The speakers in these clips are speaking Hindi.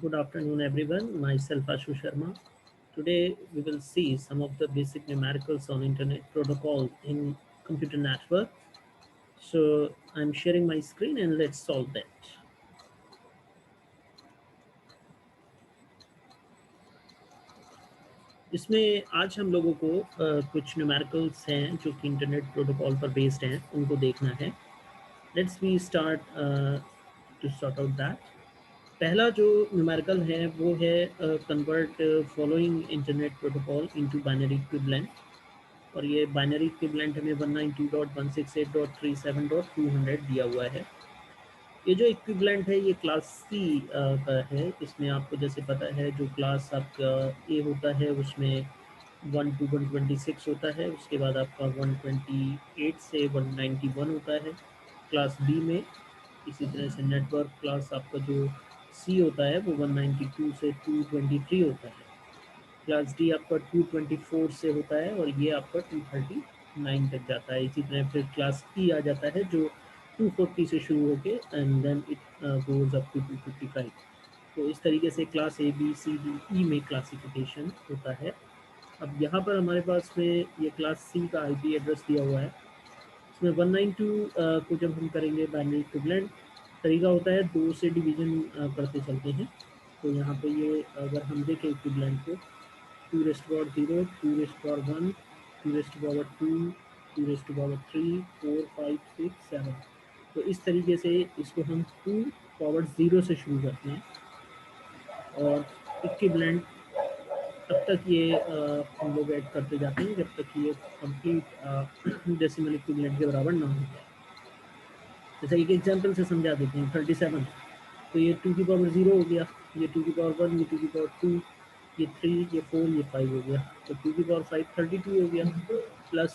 Good afternoon, everyone. Myself Ashu Sharma. Today we will see some of the basic numericals on Internet Protocol in computer network. So I'm sharing my screen and let's solve that. इसमें आज हम लोगों को कुछ न्यूमेरिकल्स हैं जो कि इंटरनेट प्रोटोकॉल पर बेस्ड हैं, उनको देखना है. Let's we start to sort out that. पहला जो न्यूमेरिकल है वो है convert following internet protocol into binary equivalent. और ये बाइनरी इक्विवेलेंट हमें 192.168.37.200 दिया हुआ है. ये जो इक्विवेलेंट है ये क्लास सी का है. इसमें आपको जैसे पता है जो क्लास आपका ए होता है उसमें 1 to 126 होता है. उसके बाद आपका 128 से 191 होता है क्लास बी में. इसी तरह से नेटवर्क क्लास आपका जो सी होता है वो 192 से 223 होता है. क्लास डी आपका 224 से होता है और ये आपका 239 तक जाता है. इसी तरह फिर क्लास ई आ जाता है जो 240 से शुरू होके and then it goes up to 255. तो इस तरीके से class A B C D E में क्लासिफिकेशन होता है. अब यहाँ पर हमारे पास में ये क्लास सी का आईपी एड्रेस दिया हुआ है. इसमें 192 को जब हम करेंगे बाइनरी इक्विवेलेंट, तरीका होता है 2 से डिवीजन करते चलते हैं. तो यहाँ पे ये अगर हम देखें इक्विवेलेंट को 2 raised to power 0, 2 raised to power 1, 2 raised to power 2, 2 raised to power 3, 4, 5, 6, 7. तो इस तरीके से इसको हम 2 पावर 0 से शुरू करते हैं और इक्विवेलेंट तब तक ये हम लोग ऐड करते जाते हैं जब तक ये कंप्लीट डेसिमल इक्विवेलेंट के बराबर ना हो जाए. जैसे एक एग्जांपल से समझा देते हैं. 37 तो ये 2 की पावर 0 हो गया, ये 2 की पावर 1, ये 2 की पावर 2, ये 3, ये 4, ये 5 हो गया. तो 2 की पावर 5 32 हो गया. प्लस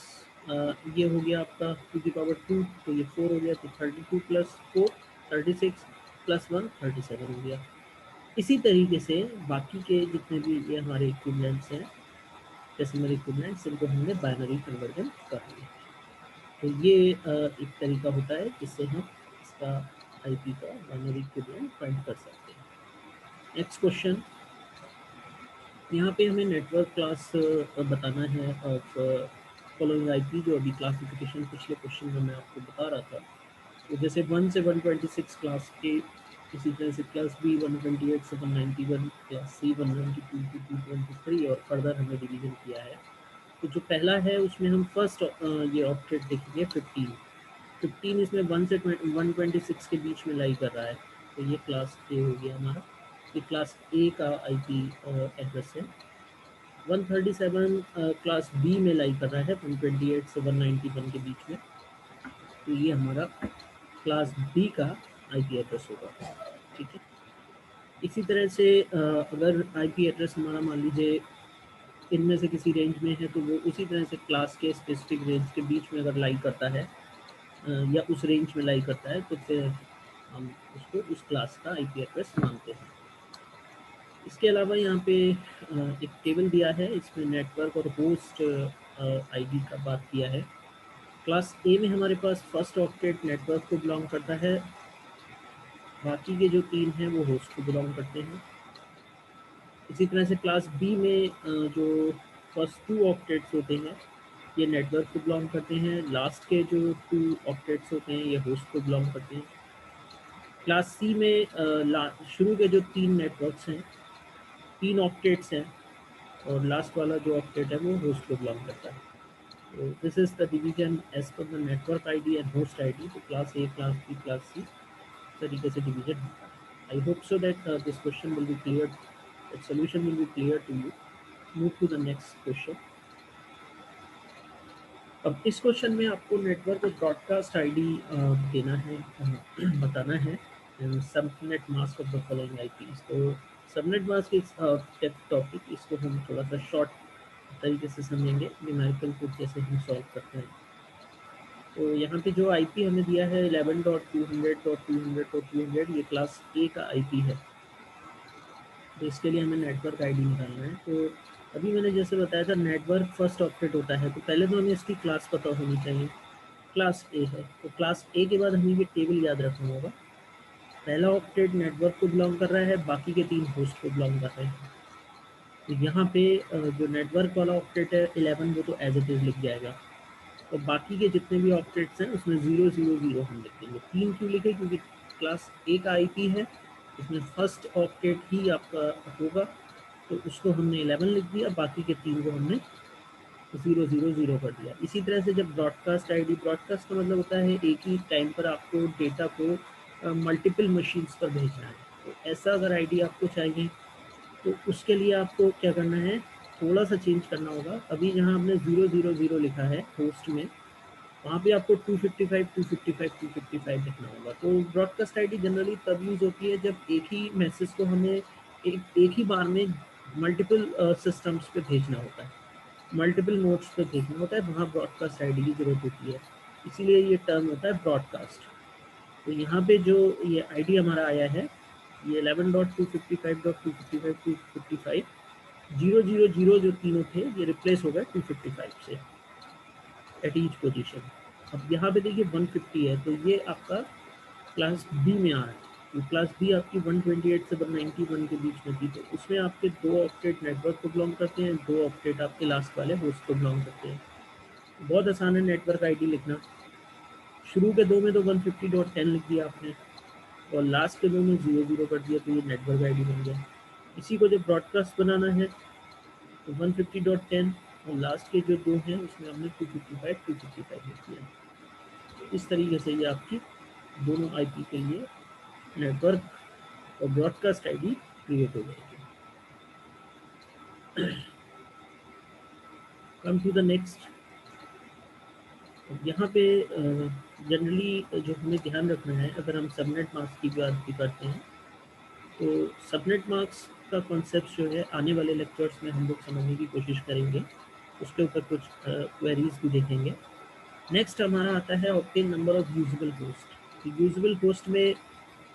ये हो गया आपका 2 की पावर 2, तो ये 4 हो गया. तो 32 प्लस 4 36 प्लस 1 37 हो गया. इसी तरीके से बाकी के जितने भी ये हमारे इक्विवेलेंट्स हैं डेसिमल इक्विवेलेंट्स, इनको हमने बाइनरी कन्वर्जन कर लिया. तो ये एक तरीका होता है जिससे हम इसका आईपी का बाइनरी इक्विवेलेंट फाइंड कर सकते हैं. Next question. यहाँ पे हमें नेटवर्क क्लास बताना है ऑफ फॉलोइंग आईपी, जो अभी क्लासिफिकेशन पिछले क्वेश्चन में मैं आपको बता रहा था. तो जैसे 1 से 126 क्लास ए, इसी तरह से क्लास बी 128 से 191, क्लास सी 192 to 223 और फर्दर हमने डिवीजन किया है. तो जो पहला है उसमें हम फर्स्ट ये ऑक्टेट देखेंगे 15. इसमें 1 से 126 के बीच में लाई कर रहा है. तो ये क्लास ए हो गया हमारा. ये क्लास ए का आईपी एड्रेस है. 137 क्लास बी में लाई कर रहा है 128 से 191 के बीच में. तो ये हमारा क्लास बी का आईपी एड्रेस होगा. ठीक है. इसी तरह से अगर आईपी एड्रेस हमारा मान लीजिए इनमें से किसी रेंज में है तो वो उसी तरह से क्लास के स्पेसिफिक रेंज के बीच में अगर लाई करता है या उस रेंज में लाई करता है तो फिर हम उसको उस क्लास का आईपी एड्रेस मानते हैं. इसके अलावा यहाँ पे एक टेबल दिया है. इसमें नेटवर्क और होस्ट आईडी का बात किया है. क्लास ए में हमारे पास फर्स्ट ऑक्टेट नेटवर्क को बिलोंग करता है. बाकी के जो 3 हैं वो होस्ट को बिलोंग करते हैं. इसी तरह से क्लास बी में जो फर्स्ट 2 ऑक्टेट्स होते हैं ये नेटवर्क को बिलोंग करते हैं. लास्ट के जो 2 ऑक्टेट्स होते हैं ये होस्ट को बिलोंग करते हैं. क्लास सी में शुरू के जो 3 नेटवर्क्स हैं 3 ऑक्टेट्स हैं और लास्ट वाला जो ऑक्टेट है वो होस्ट को बिलोंग करता है. तो this is the division as per the network ID and host ID. तो class A, class B, class C तरीके से डिवीजन होता है. I hope so that this question will be clear, that solution will be clear to you. Move to the next question. अब इस क्वेश्चन में आपको नेटवर्क और ब्रॉडकास्ट आईडी देना है, बताना है. Subnet mask of the following IPs. तो सबनेट मास्क इज टॉपिक, इसको हम थोड़ा सा शॉर्ट तरीके से समझेंगे. न्यूमेरिकल को जैसे हम सॉल्व करते हैं. तो यहाँ पे जो आईपी हमें दिया है 11.200.200.200 ये क्लास ए का आईपी है. तो इसके लिए हमें नेटवर्क आईडी निकालना है. तो अभी मैंने जैसे बताया था नेटवर्क फर्स्ट ऑक्टेट होता है तो पहले तो हमें इसकी क्लास पता होनी चाहिए. क्लास ए है तो क्लास ए के बाद हमें ये टेबल याद रखना होगा. पहला ऑक्टेट नेटवर्क को बिलोंग कर रहा है, बाकी के 3 होस्ट को बिलोंग कर रहे हैं। तो यहाँ पे जो नेटवर्क वाला ऑक्टेट है 11 वो तो एज इट इज़ लिख जाएगा, और बाकी के जितने भी ऑक्टेट्स हैं उसमें 000 हम लिख देंगे। 3 क्यों लिखे? क्योंकि क्लास A का IP है, इसमें फर्स्ट ऑक्टेट ही आपका होगा, तो उसको हमने 11 लिख दिया, बाकी के 3 को हमने 000 कर दिया। इसी तरह से जब ब्रॉडकास्ट आईडी, ब्रॉडकास्ट का मतलब होता है एक ही टाइम पर आपको डेटा को मल्टीपल मशीन्स पर भेजना है। तो ऐसा अगर आईडी आपको चाहिए तो उसके लिए आपको क्या करना है, थोड़ा सा चेंज करना होगा। अभी जहाँ हमने 000 लिखा है होस्ट में, वहाँ पे आपको 255 लिखना होगा। तो ब्रॉडकास्ट आईडी जनरली तब यूज़ होती है जब एक ही मैसेज को हमें एक ही बार में मल्टीपल सिस्टम्स पे भेजना होता है, मल्टीपल मोड्स पे भेजना होता है, वहाँ ब्रॉडकास्ट आईडी की ज़रूरत होती है, इसीलिए ये टर्म होता है ब्रॉडकास्ट। तो यहाँ पे जो ये आईडी हमारा आया है, ये 11.255.255 000 जो तीनों थे ये रिप्लेस हो गए 255 से एट ईच पोजीशन। अब यहाँ पे देखिए 150 है, तो ये आपका क्लास बी में आ रहा है। तो क्लास बी आपकी 128 से 191 के बीच में थी, तो उसमें आपके 2 ऑक्टेट नेटवर्क को बिलोंग करते हैं, 2 ऑक्टेट आपके लास्ट वाले होस्ट को बिलोंग करते हैं। बहुत आसान है नेटवर्क आईडी लिखना। शुरू के 2 में तो 150.10 लिख दिया आपने, और लास्ट के 2 में 00 कर दिया, तो ये नेटवर्क आईडी बन गया। इसी को जब ब्रॉडकास्ट बनाना है तो 150.10 और लास्ट के जो 2 हैं उसमें हमने 255 लिख दिया। तो इस तरीके से ये आपकी दोनों आईपी के लिए नेटवर्क और ब्रॉडकास्ट आईडी क्रिएट हो जाएगी। Come to the next. यहाँ पे जनरली जो हमें ध्यान रखना है, अगर हम सबनेट मास्क की बात भी करते हैं तो सबनेट मास्क का कॉन्सेप्ट जो है आने वाले लेक्चर्स में हम लोग समझने की कोशिश करेंगे, उसके ऊपर कुछ क्वेरीज भी देखेंगे। नेक्स्ट हमारा आता है obtain number of usable host. Usable host में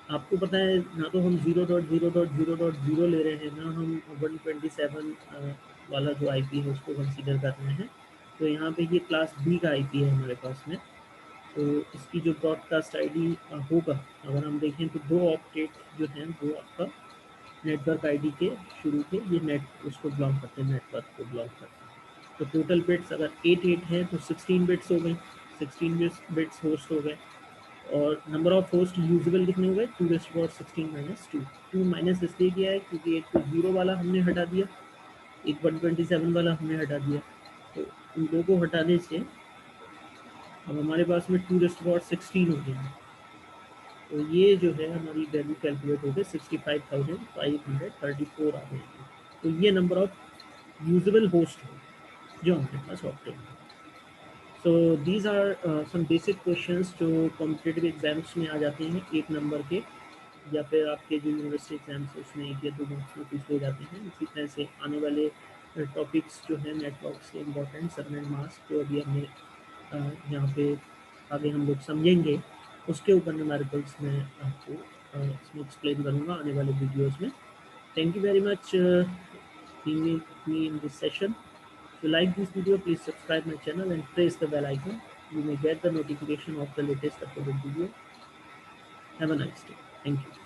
आपको पता है ना, तो हम 0.0.0.0 ले रहे हैं, ना हम 127 वाला जो आईपी है उसको कंसीडर कर रहे हैं। तो यहाँ पे ये क्लास बी का आईपी है हमारे पास में, तो इसकी जो ब्रॉडकास्ट आईडी होगा, अगर हम देखें तो 2 ऑक्टेट जो हैं वो आपका नेटवर्क आईडी के शुरू के ये नेट उसको बिलोंग करते हैं, नेटवर्क को बिलोंग करते हैं। तो टोटल बिट्स अगर 8 हैं तो 16 बिट्स हो गए, 16 बिट्स होस्ट हो गए, और नंबर ऑफ होस्ट यूजेबल कितने हो गए 2⁻16 - 2। 2 माइनस इसलिए किया है क्योंकि एक तो 0 वाला हमने हटा दिया, एक 127 वाला हमने हटा दिया, तो इन दो को हटाने से अब हमारे पास में 2⁻16 हो गई। तो ये जो है हमारी वैल्यू कैलकुलेट हो गई 65,534 आ गई। तो ये नंबर ऑफ यूजेबल होस्ट है जो हमारे पास ऑप्टेन है। So these are some basic questions जो कॉम्पिटिटिव एग्जाम्स में आ जाते हैं 1 नंबर के, या फिर आपके जो यूनिवर्सिटी एग्जाम्स उसमें 1 या 2 मार्क्स में पूछ ले जाते हैं। इसी तरह से आने वाले टॉपिक्स जो हैं नेटवर्क्स के इम्पोर्टेंट, सबनेट मास्क जो अभी हमने यहाँ पे आगे हम लोग समझेंगे, उसके ऊपर न्यूमेरिकल्स में आपको इसमें एक्सप्लेन करूँगा आने वाले वीडियोज़ में। Thank you very much being with me in this session. If you like this video, please subscribe my channel and press the bell icon. You may get the notification of the latest uploaded video. Have a nice day. Thank you.